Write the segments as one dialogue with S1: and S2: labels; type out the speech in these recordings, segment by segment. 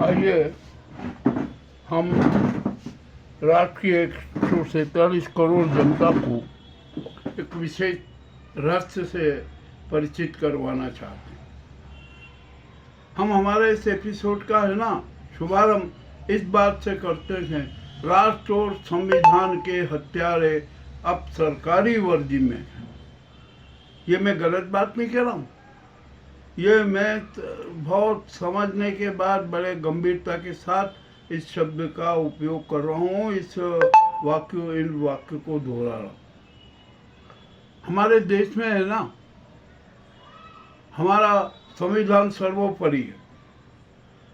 S1: आइए हम राष्ट्र की 147 करोड़ जनता को एक विशेष रहस्य से परिचित करवाना चाहते हैं। हम हमारे इस एपिसोड का है ना शुभारंभ इस बात से करते हैं, राष्ट्र और संविधान के हत्यारे अब सरकारी वर्दी में हैं। ये मैं गलत बात नहीं कह रहा हूँ, ये मैं बहुत समझने के बाद बड़े गंभीरता के साथ इस शब्द का उपयोग कर रहा हूँ, इन वाक्य को दोहरा रहा हूँ। हमारे देश में है ना, हमारा संविधान सर्वोपरि है,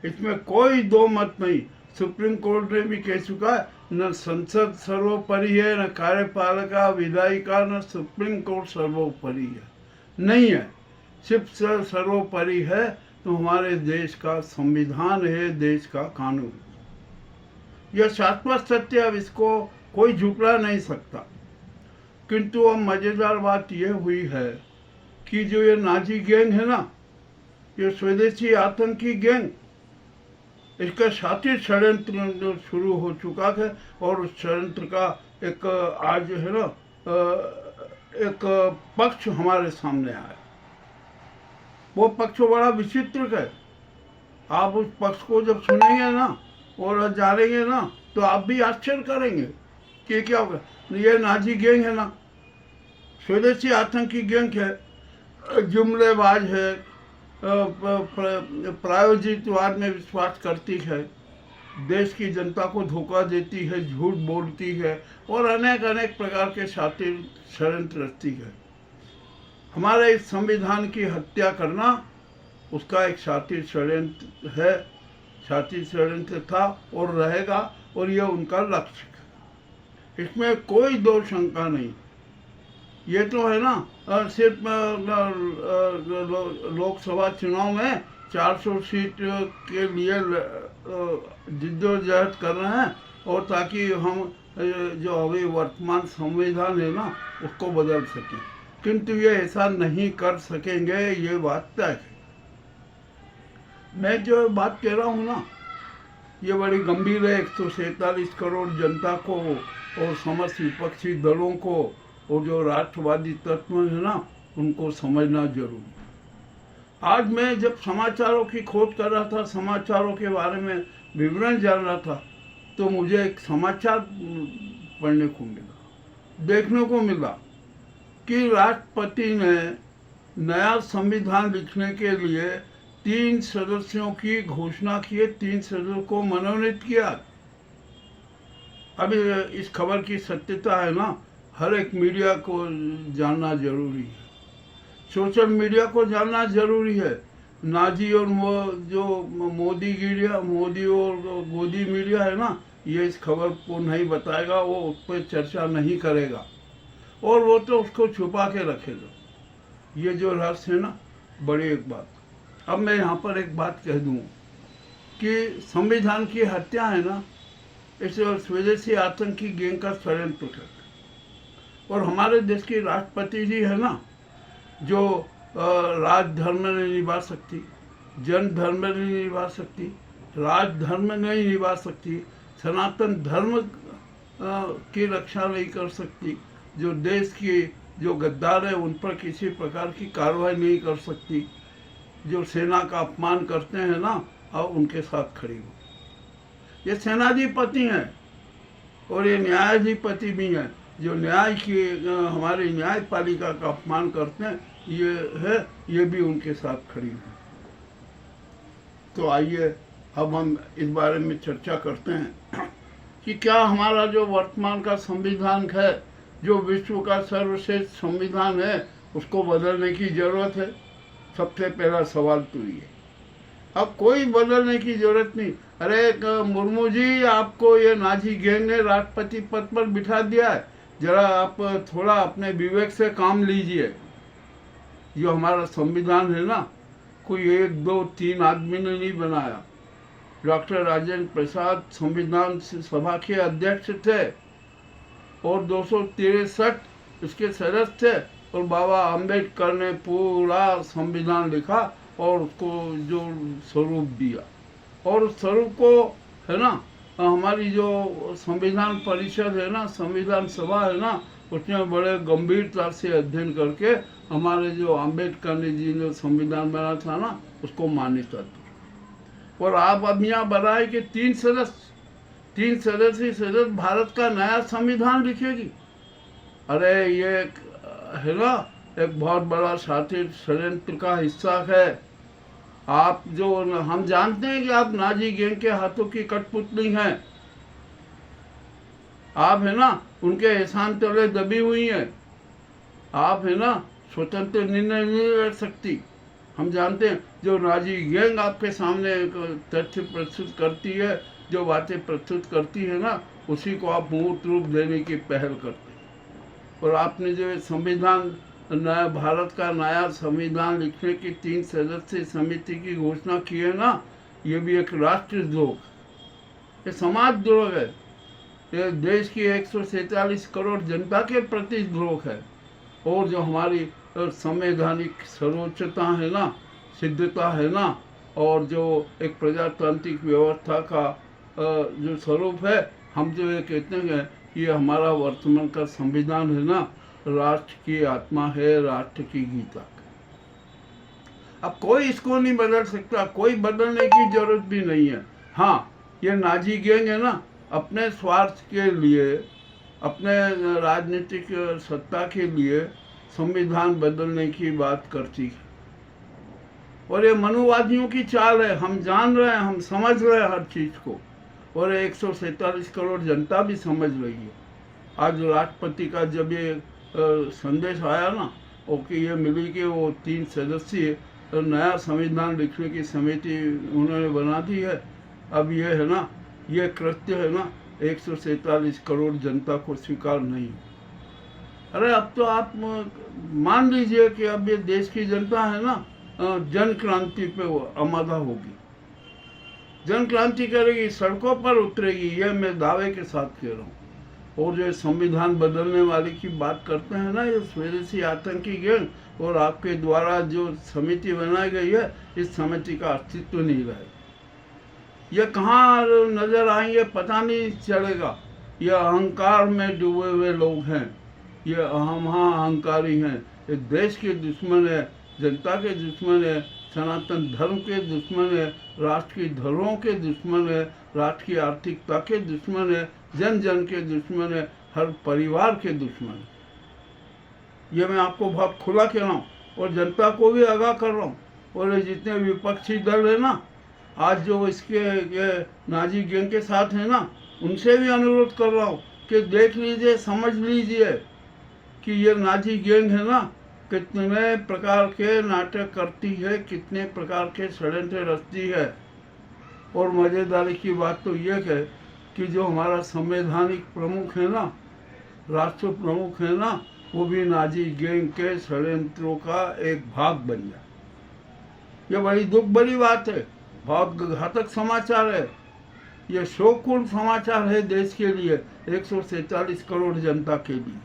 S1: इसमें कोई दो मत नहीं। सुप्रीम कोर्ट ने भी कह चुका है, न संसद सर्वोपरि है, न कार्यपालिका विधायिका, न सुप्रीम कोर्ट सर्वोपरि है, नहीं है। सिर्फ सर्वोपरि है तो हमारे देश का संविधान है, देश का कानून। यह शाश्वत सत्य, अब इसको कोई झुकला नहीं सकता। किंतु अब मजेदार बात यह हुई है कि जो ये नाजी गैंग है ना, ये स्वदेशी आतंकी गैंग, इसका शातिर षड्यंत्र शुरू हो चुका है और उस षड्यंत्र का एक आज है ना एक पक्ष हमारे सामने आया। वो पक्ष बड़ा विचित्र है। आप उस पक्ष को जब सुनेंगे ना और जानेंगे ना तो आप भी आश्चर्य करेंगे कि क्या होगा। ये नाजी गैंग है ना, स्वदेशी आतंकी गैंग है, जुमलेबाज है, प्रायोजितवाद में विश्वास करती है, देश की जनता को धोखा देती है, झूठ बोलती है और अनेक अनेक प्रकार के शातिर षड्यंत्र रचती है। हमारे इस संविधान की हत्या करना उसका एक शातिर षड्यंत्र है, शातिर षड्यंत्र था और रहेगा, और यह उनका लक्ष्य है, इसमें कोई दो शंका नहीं। ये तो है ना, सिर्फ लोकसभा चुनाव में 400 सीट के लिए जिद्दोजहद कर रहे हैं और ताकि हम जो अभी वर्तमान संविधान है ना उसको बदल सकें, किंतु ये ऐसा नहीं कर सकेंगे, ये बात तय है। मैं जो बात कह रहा हूँ ना, ये बड़ी गंभीर है। 147 करोड़ जनता को और समस्त विपक्षी दलों को और जो राष्ट्रवादी तत्व है ना उनको समझना जरूरी। आज मैं जब समाचारों की खोज कर रहा था, समाचारों के बारे में विवरण जान रहा था, तो मुझे एक समाचार पढ़ने को मिला, देखने को मिला कि राष्ट्रपति ने नया संविधान लिखने के लिए 3 सदस्यों की घोषणा की, 3 सदस्यों को मनोनीत किया। अभी इस खबर की सत्यता है ना, हर एक मीडिया को जानना जरूरी है, सोशल मीडिया को जानना जरूरी है। नाजी और जो मोदी और गोदी मीडिया है ना, ये इस खबर को नहीं बताएगा, वो उस पर चर्चा नहीं करेगा और वो तो उसको छुपा के रखेगा। ये जो रहस्य है ना, बड़ी एक बात। अब मैं यहाँ पर एक बात कह दूँ कि संविधान की हत्या है ना, इस स्वदेशी आतंकी गैंग का षड्यंत्र है। और हमारे देश की राष्ट्रपति जी है ना, जो राजधर्म नहीं निभा सकती, जन धर्म नहीं निभा सकती, राजधर्म नहीं निभा सकती, सनातन धर्म की रक्षा नहीं कर सकती, जो देश की जो गद्दार है उन पर किसी प्रकार की कार्रवाई नहीं कर सकती, जो सेना का अपमान करते हैं ना, और उनके साथ खड़ी हो। ये सेनाधिपति हैं और ये न्यायाधिपति भी हैं, जो न्याय की हमारी न्यायपालिका का अपमान करते हैं, ये भी उनके साथ खड़ी है। तो आइए अब हम इस बारे में चर्चा करते हैं कि क्या हमारा जो वर्तमान का संविधान है, जो विश्व का सर्वश्रेष्ठ संविधान है, उसको बदलने की जरूरत है। सबसे पहला सवाल तो ये। अब कोई बदलने की जरूरत नहीं। अरे मुर्मू जी, आपको ये नाजी गैंग ने राष्ट्रपति पद पर बिठा दिया है, जरा आप थोड़ा अपने विवेक से काम लीजिए। जो हमारा संविधान है ना, कोई 1, 2, 3 आदमी ने नहीं बनाया। डॉक्टर राजेंद्र प्रसाद संविधान सभा के अध्यक्ष थे और 263 इसके सदस्य थे, और बाबा अम्बेडकर ने पूरा संविधान लिखा और उसको जो स्वरूप दिया और उस स्वरूप को है ना हमारी जो संविधान परिषद है ना, संविधान सभा है ना, उसने बड़े गंभीरता से अध्ययन करके हमारे जो अम्बेडकर ने जी ने संविधान बनाया था ना, उसको मान्यता दी। और आप अब यहाँ बनाए कि 3 सदस्य सदस्य भारत का नया संविधान लिखेगी। अरे ये है ना एक बहुत बड़ा शातिर षड्यंत्र का हिस्सा है। आप जो हम जानते हैं कि आप नाजी गैंग के हाथों की कठपुतली हैं, आप है ना उनके एहसान तले दबी हुई हैं, आप है ना स्वतंत्र निर्णय नहीं ले सकती। हम जानते हैं जो नाजी गैंग आपके सामने तथ्य प्रस्तुत करती है, जो बातें प्रस्तुत करती है ना, उसी को आप मूर्त रूप देने की पहल करते हैं। और आपने जो संविधान नया भारत का नया संविधान लिखने की 3 सदस्यीय समिति की घोषणा की है ना, ये भी एक राष्ट्रद्रोह, ये समाजद्रोह है, ये देश की 147 करोड़ जनता के प्रति द्रोह है। और जो हमारी संवैधानिक सर्वोच्चता है ना, सिद्धता है ना, और जो एक प्रजातांत्रिक व्यवस्था का जो स्वरूप है, हम जो ये कहते हैं ये हमारा वर्तमान का संविधान है ना, राष्ट्र की आत्मा है, राष्ट्र की गीता। अब कोई इसको नहीं बदल सकता, कोई बदलने की जरूरत भी नहीं है। हाँ, ये नाजी गैंग है ना, अपने स्वार्थ के लिए, अपने राजनीतिक सत्ता के लिए संविधान बदलने की बात करती है। और ये मनुवादियों की चाल है, हम जान रहे हैं, हम समझ रहे हैं हर चीज़ को, और 147 करोड़ जनता भी समझ रही है। आज राष्ट्रपति का जब ये संदेश आया ना, और कि ये मिली कि वो 3 सदस्यीय नया संविधान लिखने की समिति उन्होंने बना दी है, अब ये है ना, ये कृत्य है ना 147 करोड़ जनता को स्वीकार नहीं। अरे अब तो आप मान लीजिए कि अब ये देश की जनता है ना जन क्रांति पे वो आमादा होगी, जन क्रांति करेगी, सड़कों पर उतरेगी, ये मैं दावे के साथ कह रहा हूँ। और जो संविधान बदलने वाले की बात करते हैं ना, ये स्वदेशी आतंकी गैंग, और आपके द्वारा जो समिति बनाई गई है, इस समिति का अस्तित्व नहीं रहेगा। ये कहाँ नजर आएंगे पता नहीं चलेगा। ये अहंकार में डूबे हुए लोग हैं, ये अहंकारी हैं, ये देश के दुश्मन है, जनता के दुश्मन है, सनातन धर्म के दुश्मन है, राष्ट्र की धरोहरों के दुश्मन है, राष्ट्र की आर्थिकता के दुश्मन है, जन जन के दुश्मन है, हर परिवार के दुश्मन है। ये मैं आपको बहुत खुला कह रहा हूँ, और जनता को भी आगाह कर रहा हूँ। और ये जितने विपक्षी दल है ना, आज जो इसके ये नाजी गैंग के साथ है ना, उनसे भी अनुरोध कर रहा हूँ कि देख लीजिए, समझ लीजिए कि ये नाजी गैंग है ना कितने प्रकार के नाटक करती है, कितने प्रकार के षड्यंत्र रचती है। और मज़ेदारी की बात तो ये है कि जो हमारा संवैधानिक प्रमुख है ना, राष्ट्र प्रमुख है ना, वो भी नाजी गैंग के षड्यंत्रों का एक भाग बन गया। ये बड़ी दुख भरी बात है, बहुत घातक समाचार है, ये शोकपूर्ण समाचार है देश के लिए, 147 करोड़ जनता के लिए।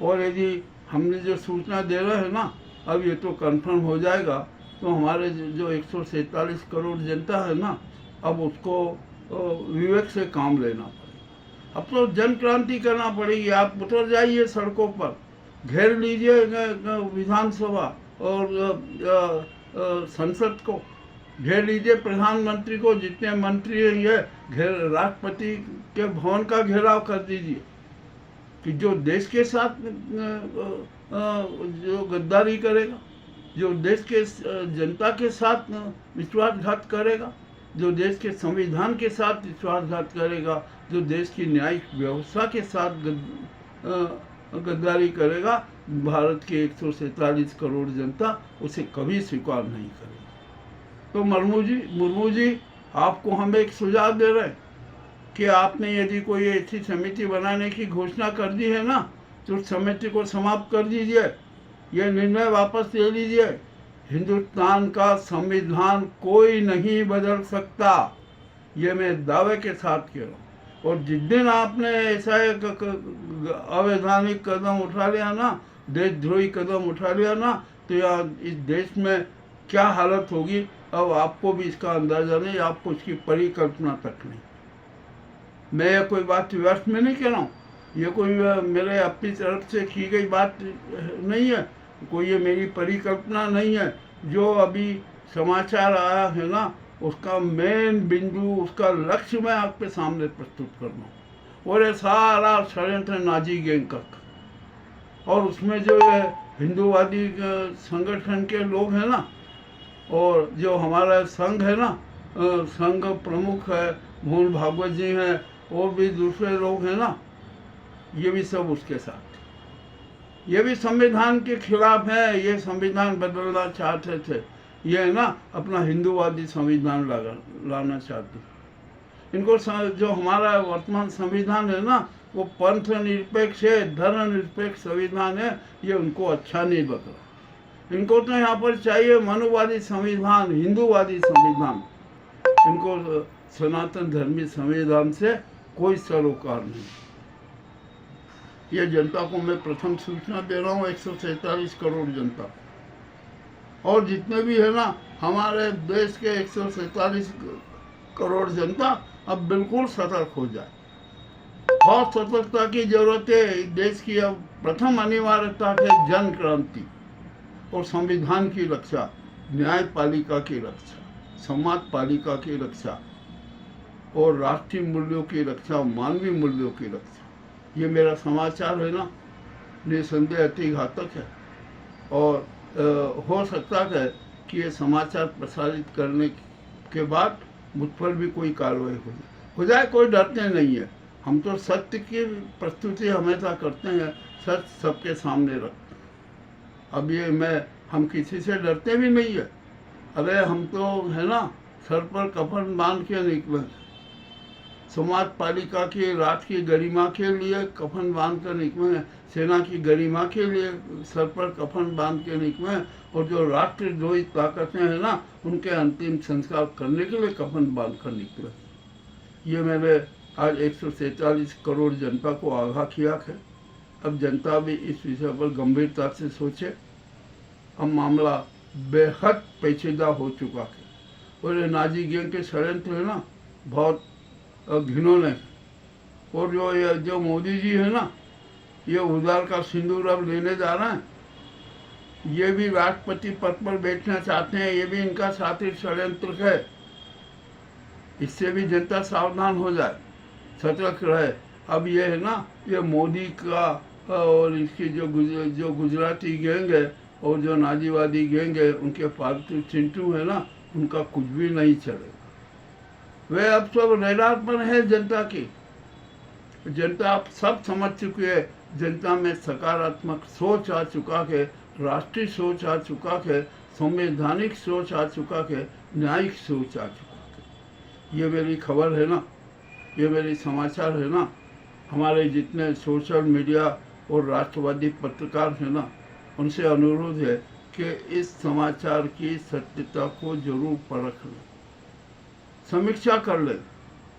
S1: और यदि हमने जो सूचना दे रहे हैं ना, अब ये तो कंफर्म हो जाएगा, तो हमारे जो 147 करोड़ जनता है ना, अब उसको विवेक से काम लेना पड़ेगा। अब तो जन क्रांति करना पड़ेगी। आप उतर जाइए सड़कों पर, घेर लीजिए विधानसभा और संसद को, घेर लीजिए प्रधानमंत्री को, जितने मंत्री हैं ये घेर, राष्ट्रपति के भवन का घेराव कर दीजिए कि जो देश के साथ जो गद्दारी करेगा, जो देश के जनता के साथ विश्वासघात करेगा, जो देश के संविधान के साथ विश्वासघात करेगा, जो देश की न्यायिक व्यवस्था के साथ गद्दारी करेगा, भारत के 147 करोड़ जनता उसे कभी स्वीकार नहीं करेगी। तो मुर्मू जी आपको हम एक सुझाव दे रहे हैं कि आपने यदि कोई ऐसी समिति बनाने की घोषणा कर दी है ना, तो उस समिति को समाप्त कर दीजिए, ये निर्णय वापस ले लीजिए। हिंदुस्तान का संविधान कोई नहीं बदल सकता, ये मैं दावे के साथ कह रहा हूँ। और जिस दिन आपने ऐसा एक अवैधानिक कदम उठा लिया ना, देशद्रोही कदम उठा लिया ना, तो यार इस देश में क्या हालत होगी अब आपको भी इसका अंदाजा नहीं, आपको इसकी परिकल्पना तक नहीं। मैं ये कोई बात व्यर्थ में नहीं कह रहा हूँ, ये कोई मेरे अपनी तरफ से की गई बात नहीं है, कोई ये मेरी परिकल्पना नहीं है। जो अभी समाचार आया है ना, उसका मेन बिंदु, उसका लक्ष्य मैं आपके सामने प्रस्तुत कर रहा हूँ। और ये सारा षड्यंत्र नाजी गैंग का, और उसमें जो ये हिंदूवादी संगठन के लोग हैं ना, और जो हमारा संघ है ना, संघ प्रमुख है मोहन भागवत जी हैं, और भी दूसरे लोग हैं ना, ये भी सब उसके साथ। ये भी संविधान के खिलाफ है, ये संविधान बदलना चाहते थे, ये है ना अपना हिंदूवादी संविधान लाना चाहते। इनको जो हमारा वर्तमान संविधान है ना, वो पंथ निरपेक्ष है, धर्म निरपेक्ष संविधान है, ये उनको अच्छा नहीं लग रहा। इनको तो यहाँ पर चाहिए मनुवादी संविधान, हिंदूवादी संविधान। इनको सनातन धर्मी संविधान से कोई सरोकार नहीं। ये जनता को मैं प्रथम सूचना दे रहा हूँ, 147 करोड़ जनता, और जितने भी है ना हमारे देश के 147 करोड़ जनता अब बिल्कुल सतर्क हो जाए। बहुत सतर्कता की जरूरत है। देश की अब प्रथम अनिवार्यता है जन क्रांति और संविधान की रक्षा, न्यायपालिका की रक्षा, समाज पालिका की रक्षा और राष्ट्रीय मूल्यों की रक्षा, मानवीय मूल्यों की रक्षा। ये मेरा समाचार है ना, निसंदेह अति घातक है, और हो सकता है कि ये समाचार प्रसारित करने के बाद मुझ पर भी कोई कार्रवाई हो जाए। कोई डरते नहीं है, हम तो सत्य की प्रस्तुति हमेशा करते हैं, सत्य सबके सामने रखते हैं। अब ये हम किसी से डरते भी नहीं है। अरे हम तो है ना सर पर कफन बांध के निकले, समाज पालिका की, राष्ट्र की गरिमा के लिए कफन बांध कर निकले, सेना की गरिमा के लिए सर पर कफन बांध के निकले, और जो राष्ट्रद्रोही ताकतें हैं ना, उनके अंतिम संस्कार करने के लिए कफन बांध कर निकले। ये मैंने आज 147 करोड़ जनता को आगाह किया है। अब जनता भी इस विषय पर गंभीरता से सोचे। अब मामला बेहद पेचीदा हो चुका है, और ये नाजी गैंग के षड्यंत्र है ना बहुत घिनौने। और जो मोदी जी है ना, ये उधार का सिंदूर अब लेने जा रहे हैं। ये भी राष्ट्रपति पद पर बैठना चाहते हैं, ये भी इनका साथी षड्यंत्र है। इससे भी जनता सावधान हो जाए, सतर्क रहे। अब ये है ना, ये मोदी का और इसकी जो गुजराती गैंग है और जो नाजीवादी गैंग है, उनके पालतू चिंटू है ना, उनका कुछ भी नहीं चलेगा। वे अब सब रडार पर है जनता की। जनता अब सब समझ चुकी है, जनता में सकारात्मक सोच आ चुका है, राष्ट्रीय सोच आ चुका है, संवैधानिक सोच आ चुका है, न्यायिक सोच आ चुका है। ये मेरी खबर है ना, ये मेरी समाचार है ना। हमारे जितने सोशल मीडिया और राष्ट्रवादी पत्रकार हैं ना, उनसे अनुरोध है कि इस समाचार की सत्यता को जरूर परख लें, समीक्षा कर लें।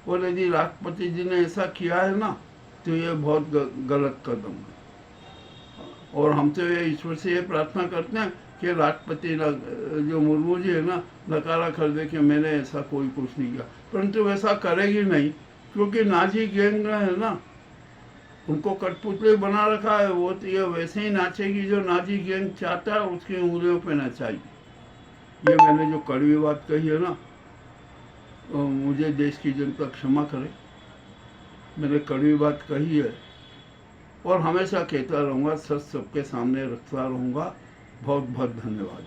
S1: और यदि राष्ट्रपति जी ने ऐसा किया है ना, तो ये बहुत गलत कदम है। और हम तो ये ईश्वर से ये प्रार्थना करते हैं कि राष्ट्रपति जो मुर्मू जी है ना, नकारा कर दे कि मैंने ऐसा कोई कुछ नहीं किया। परंतु वैसा करेगी नहीं, क्योंकि नाजी गैंग है ना, उनको कठपुतली बना रखा है। वो तो ये वैसे ही नाचेगी जो नाजी गैंग चाहता है, उसकी उंगलियों पे नचाएगी। ये मैंने जो कड़वी बात कही है ना, मुझे देश की जनता क्षमा करे। मैंने कड़वी बात कही है और हमेशा कहता रहूँगा, सच सबके सामने रखता रहूँगा। बहुत बहुत धन्यवाद।